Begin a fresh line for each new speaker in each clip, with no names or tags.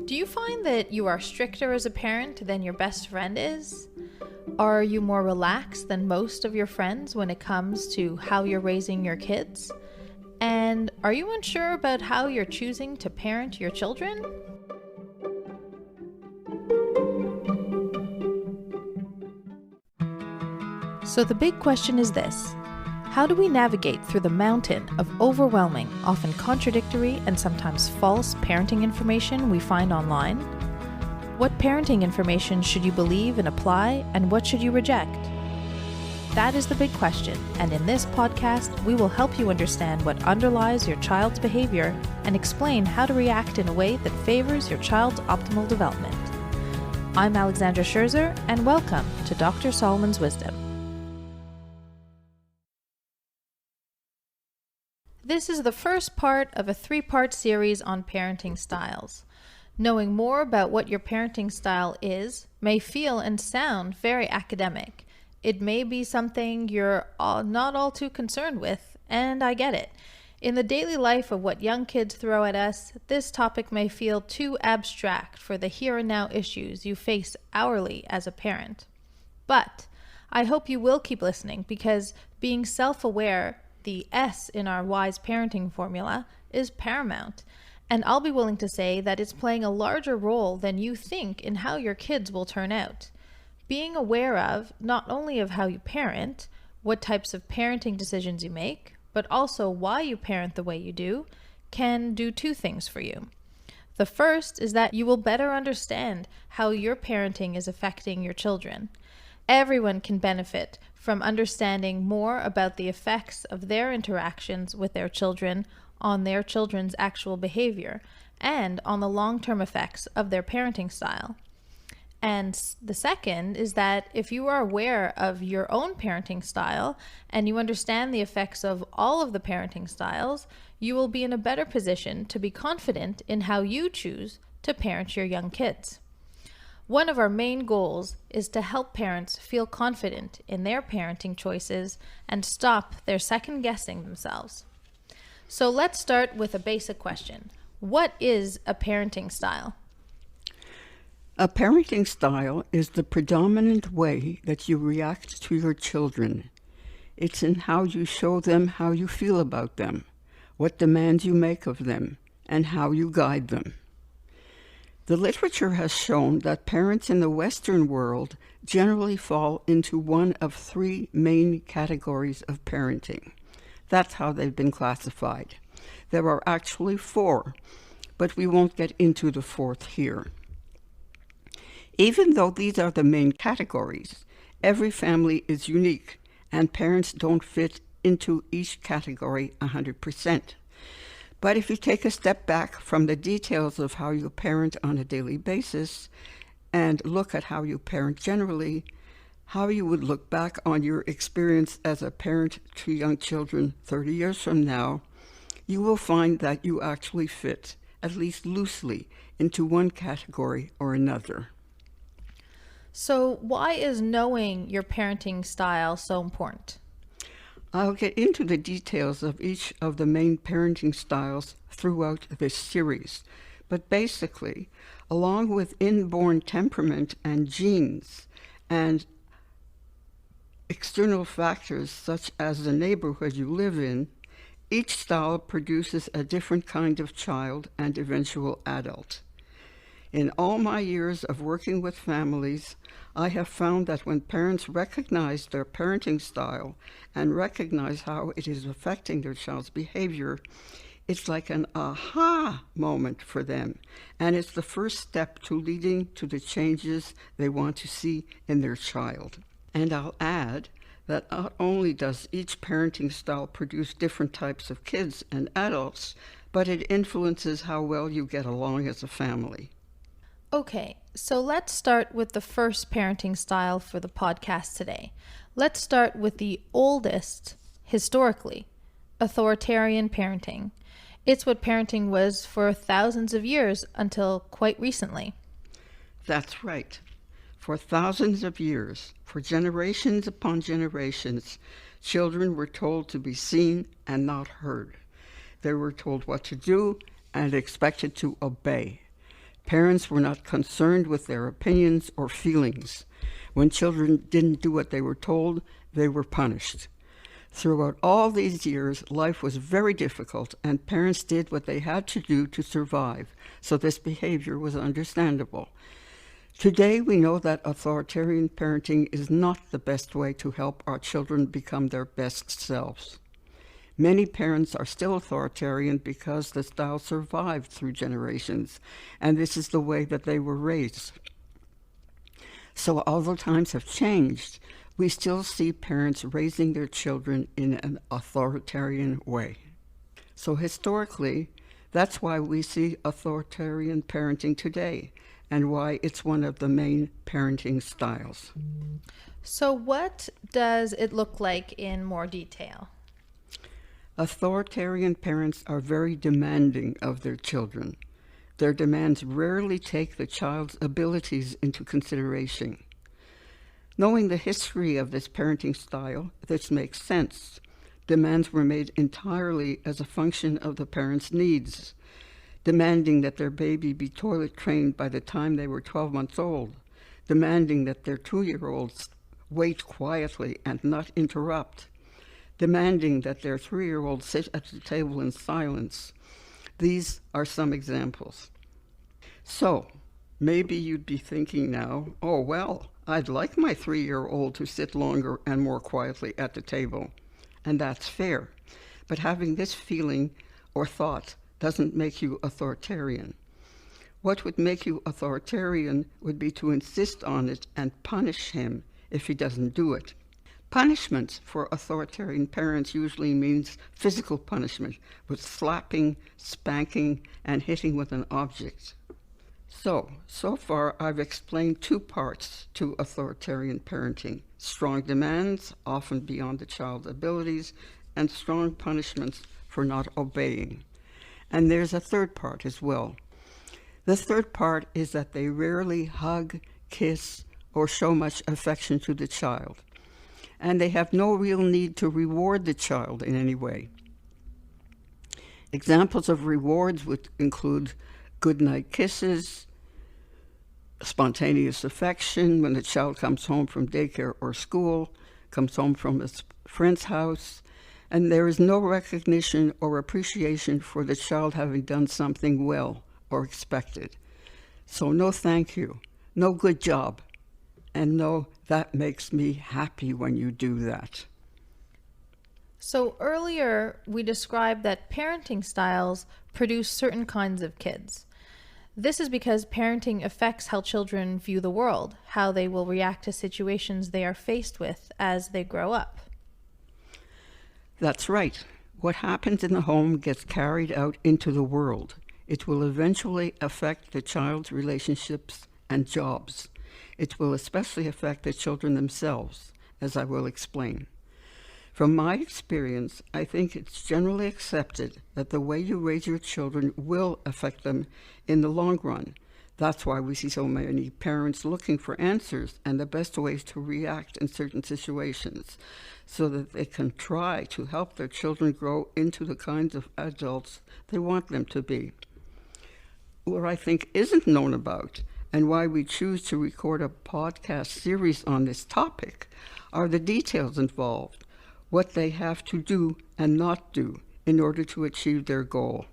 Do you find that you are stricter as a parent than your best friend is? Are you more relaxed than most of your friends when it comes to how you're raising your kids? And are you unsure about how you're choosing to parent your children? So the big question is this: how do we navigate through the mountain of overwhelming, often contradictory, and sometimes false parenting information we find online? What parenting information should you believe and apply, and what should you reject? That is the big question, and in this podcast, we will help you understand what underlies your child's behavior and explain how to react in a way that favors your child's optimal development. I'm Alexandra Scherzer, and welcome to Dr. Solomon's Wisdom. This is the first part of a 3-part series on parenting styles. Knowing more about what your parenting style is may feel and sound very academic. It may be something you're not all too concerned with, and I get it. In the daily life of what young kids throw at us, this topic may feel too abstract for the here and now issues you face hourly as a parent. But I hope you will keep listening, because being self-aware, the S in our wise parenting formula, is paramount. And I'll be willing to say that it's playing a larger role than you think in how your kids will turn out. Being aware of not only of how you parent, what types of parenting decisions you make, but also why you parent the way you do, can do 2 things for you. The first is that you will better understand how your parenting is affecting your children. Everyone can benefit from understanding more about the effects of their interactions with their children on their children's actual behavior and on the long-term effects of their parenting style. And the second is that if you are aware of your own parenting style and you understand the effects of all of the parenting styles, you will be in a better position to be confident in how you choose to parent your young kids. One of our main goals is to help parents feel confident in their parenting choices and stop their second-guessing themselves. So let's start with a basic question. What is a parenting style?
A parenting style is the predominant way that you react to your children. It's in how you show them how you feel about them, what demands you make of them, and how you guide them. The literature has shown that parents in the Western world generally fall into one of 3 main categories of parenting. That's how they've been classified. There are actually 4, but we won't get into the 4th here. Even though these are the main categories, every family is unique, and parents don't fit into each category 100%. But if you take a step back from the details of how you parent on a daily basis and look at how you parent generally, how you would look back on your experience as a parent to young children 30 years from now, you will find that you actually fit, at least loosely, into one category or another.
So why is knowing your parenting style so important?
I'll get into the details of each of the main parenting styles throughout this series, but basically, along with inborn temperament and genes and external factors such as the neighborhood you live in, each style produces a different kind of child and eventual adult. In all my years of working with families, I have found that when parents recognize their parenting style and recognize how it is affecting their child's behavior, it's like an aha moment for them, and it's the first step to leading to the changes they want to see in their child. And I'll add that not only does each parenting style produce different types of kids and adults, but it influences how well you get along as a family.
Okay, so let's start with the first parenting style for the podcast today. Let's start with the oldest, historically, authoritarian parenting. It's what parenting was for thousands of years until quite recently.
That's right. For thousands of years, for generations upon generations, children were told to be seen and not heard. They were told what to do and expected to obey. Parents were not concerned with their opinions or feelings. When children didn't do what they were told, they were punished. Throughout all these years, life was very difficult, and parents did what they had to do to survive, so this behavior was understandable. Today, we know that authoritarian parenting is not the best way to help our children become their best selves. Many parents are still authoritarian because the style survived through generations, and this is the way that they were raised. So although times have changed, we still see parents raising their children in an authoritarian way. So historically, that's why we see authoritarian parenting today, and why it's one of the main parenting styles.
So what does it look like in more detail?
Authoritarian parents are very demanding of their children. Their demands rarely take the child's abilities into consideration. Knowing the history of this parenting style, this makes sense. Demands were made entirely as a function of the parents' needs, demanding that their baby be toilet trained by the time they were 12 months old, demanding that their 2-year-olds wait quietly and not interrupt, demanding that their 3-year-olds sit at the table in silence. These are some examples. So, maybe you'd be thinking now, oh well, I'd like my 3-year-old to sit longer and more quietly at the table. And that's fair. But having this feeling or thought doesn't make you authoritarian. What would make you authoritarian would be to insist on it and punish him if he doesn't do it. Punishment for authoritarian parents usually means physical punishment, with slapping, spanking, and hitting with an object. So far I've explained 2 parts to authoritarian parenting: strong demands, often beyond the child's abilities, and strong punishments for not obeying. And there's a 3rd part as well. The 3rd part is that they rarely hug, kiss, or show much affection to the child. And they have no real need to reward the child in any way. Examples of rewards would include goodnight kisses, spontaneous affection when the child comes home from daycare or school, comes home from his friend's house, and there is no recognition or appreciation for the child having done something well or expected. So no thank you, no good job, and no, that makes me happy when you do that.
So earlier we described that parenting styles produce certain kinds of kids. This is because parenting affects how children view the world, how they will react to situations they are faced with as they grow up.
That's right. What happens in the home gets carried out into the world. It will eventually affect the child's relationships and jobs. It will especially affect the children themselves, as I will explain. From my experience, I think it's generally accepted that the way you raise your children will affect them in the long run. That's why we see so many parents looking for answers and the best ways to react in certain situations, so that they can try to help their children grow into the kinds of adults they want them to be. What I think isn't known about, and why we choose to record a podcast series on this topic, are the details involved, what they have to do and not do in order to achieve their goal.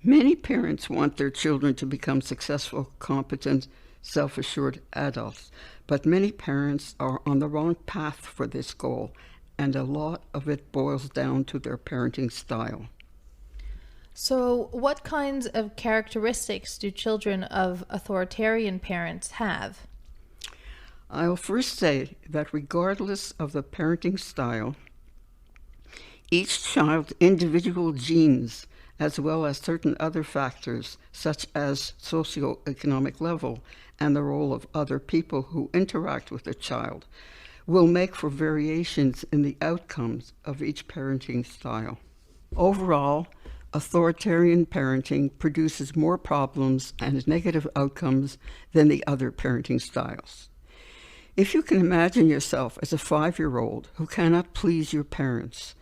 Many parents want their children to become successful, competent, self-assured adults, but many parents are on the wrong path for this goal, and a lot of it boils down to their parenting style.
So what kinds of characteristics do children of authoritarian parents have?
I'll first say that regardless of the parenting style, each child's individual genes, as well as certain other factors, such as socioeconomic level and the role of other people who interact with the child, will make for variations in the outcomes of each parenting style. Overall, authoritarian parenting produces more problems and negative outcomes than the other parenting styles. If you can imagine yourself as a 5-year-old who cannot please your parents,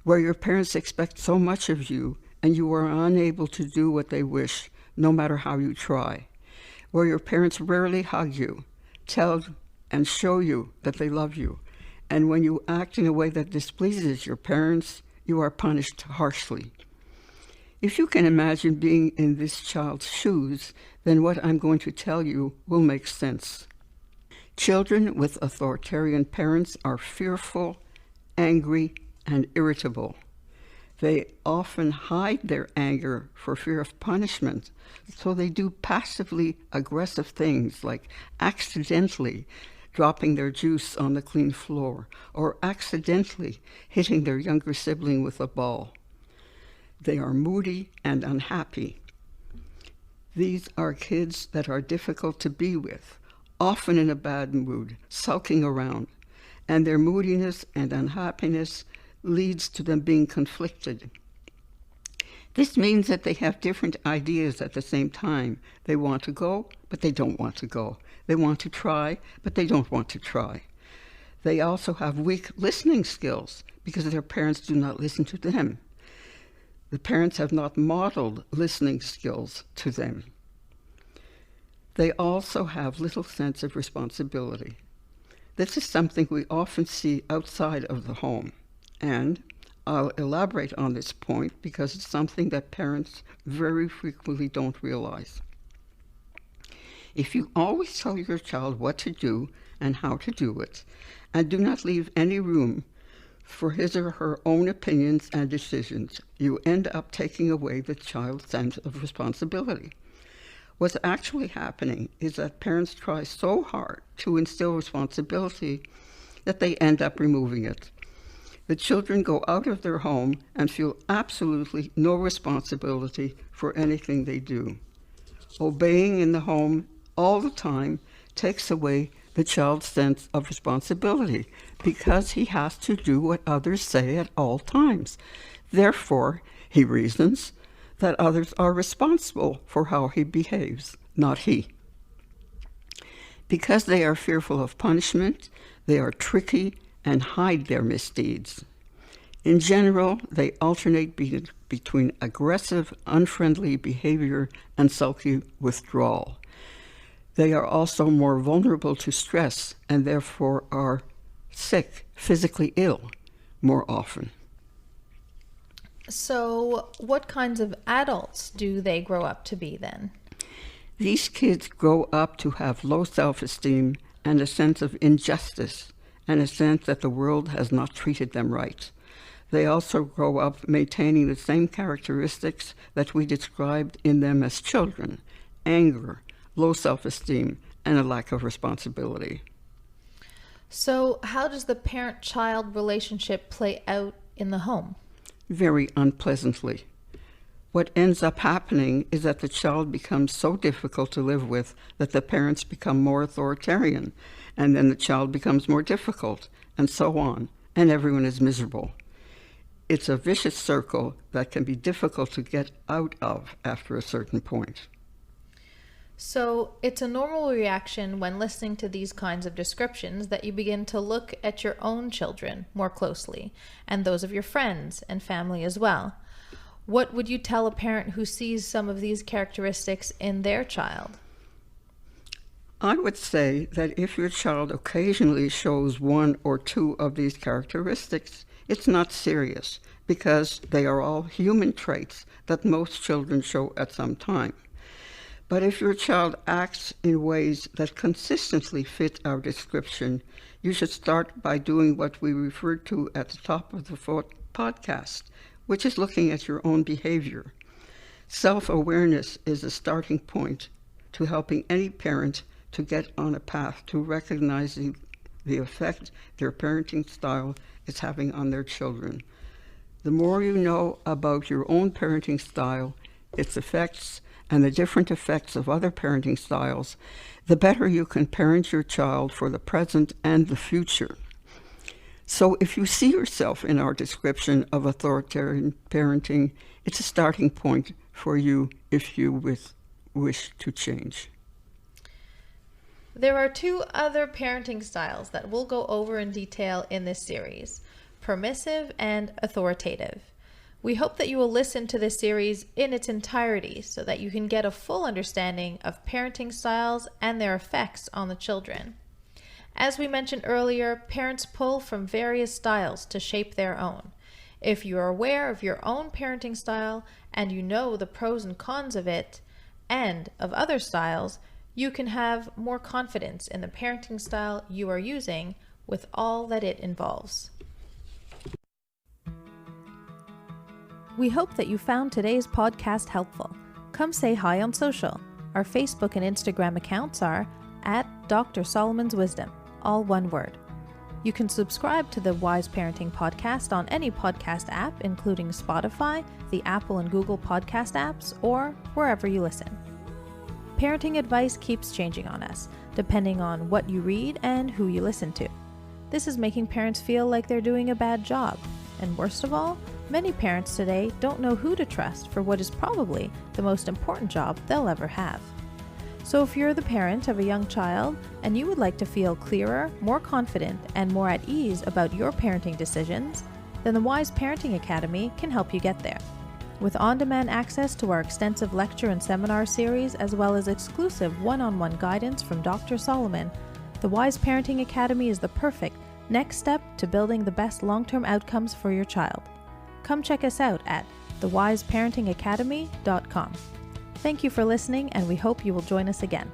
where your parents expect so much of you and you are unable to do what they wish, no matter how you try, where your parents rarely hug you, tell and show you that they love you, and when you act in a way that displeases your parents, you are punished harshly. If you can imagine being in this child's shoes, then what I'm going to tell you will make sense. Children with authoritarian parents are fearful, angry, and irritable. They often hide their anger for fear of punishment, so they do passively aggressive things like accidentally dropping their juice on the clean floor or accidentally hitting their younger sibling with a ball. They are moody and unhappy. These are kids that are difficult to be with, often in a bad mood, sulking around, and their moodiness and unhappiness leads to them being conflicted. This means that they have different ideas at the same time. They want to go, but they don't want to go. They want to try, but they don't want to try. They also have weak listening skills because their parents do not listen to them. The parents have not modeled listening skills to them. They also have little sense of responsibility. This is something we often see outside of the home, and I'll elaborate on this point because it's something that parents very frequently don't realize. If you always tell your child what to do and how to do it, and do not leave any room for his or her own opinions and decisions, you end up taking away the child's sense of responsibility. What's actually happening is that parents try so hard to instill responsibility that they end up removing it. The children go out of their home and feel absolutely no responsibility for anything they do. Obeying in the home all the time takes away the child's sense of responsibility because he has to do what others say at all times. Therefore, he reasons that others are responsible for how he behaves, not he. Because they are fearful of punishment, they are tricky and hide their misdeeds. In general, they alternate between aggressive, unfriendly behavior and sulky withdrawal. They are also more vulnerable to stress and therefore are sick, physically ill, more often.
So what kinds of adults do they grow up to be then?
These kids grow up to have low self-esteem and a sense of injustice and a sense that the world has not treated them right. They also grow up maintaining the same characteristics that we described in them as children: anger, low self-esteem, and a lack of responsibility.
So how does the parent-child relationship play out in the home?
Very unpleasantly. What ends up happening is that the child becomes so difficult to live with that the parents become more authoritarian, and then the child becomes more difficult, and so on, and everyone is miserable. It's a vicious circle that can be difficult to get out of after a certain point.
So it's a normal reaction when listening to these kinds of descriptions that you begin to look at your own children more closely, and those of your friends and family as well. What would you tell a parent who sees some of these characteristics in their child?
I would say that if your child occasionally shows one or two of these characteristics, it's not serious because they are all human traits that most children show at some time. But if your child acts in ways that consistently fit our description, you should start by doing what we referred to at the top of the podcast, which is looking at your own behavior. Self-awareness is a starting point to helping any parent to get on a path to recognizing the effect their parenting style is having on their children. The more you know about your own parenting style, its effects, and the different effects of other parenting styles, the better you can parent your child for the present and the future. So if you see yourself in our description of authoritarian parenting, it's a starting point for you if you wish to change.
There are two other parenting styles that we'll go over in detail in this series: permissive and authoritative. We hope that you will listen to this series in its entirety so that you can get a full understanding of parenting styles and their effects on the children. As we mentioned earlier, parents pull from various styles to shape their own. If you are aware of your own parenting style and you know the pros and cons of it and of other styles, you can have more confidence in the parenting style you are using with all that it involves. We hope that you found today's podcast helpful. Come say hi on social. Our Facebook and Instagram accounts are @Dr. Solomon's Wisdom, all one word. You can subscribe to the Wise Parenting Podcast on any podcast app, including Spotify, the Apple and Google podcast apps, or wherever you listen. Parenting advice keeps changing on us, depending on what you read and who you listen to. This is making parents feel like they're doing a bad job. And worst of all, many parents today don't know who to trust for what is probably the most important job they'll ever have. So if you're the parent of a young child and you would like to feel clearer, more confident, and more at ease about your parenting decisions, then the Wise Parenting Academy can help you get there. With on-demand access to our extensive lecture and seminar series, as well as exclusive one-on-one guidance from Dr. Solomon, the Wise Parenting Academy is the perfect next step to building the best long-term outcomes for your child. Come check us out at thewiseparentingacademy.com. Thank you for listening, and we hope you will join us again.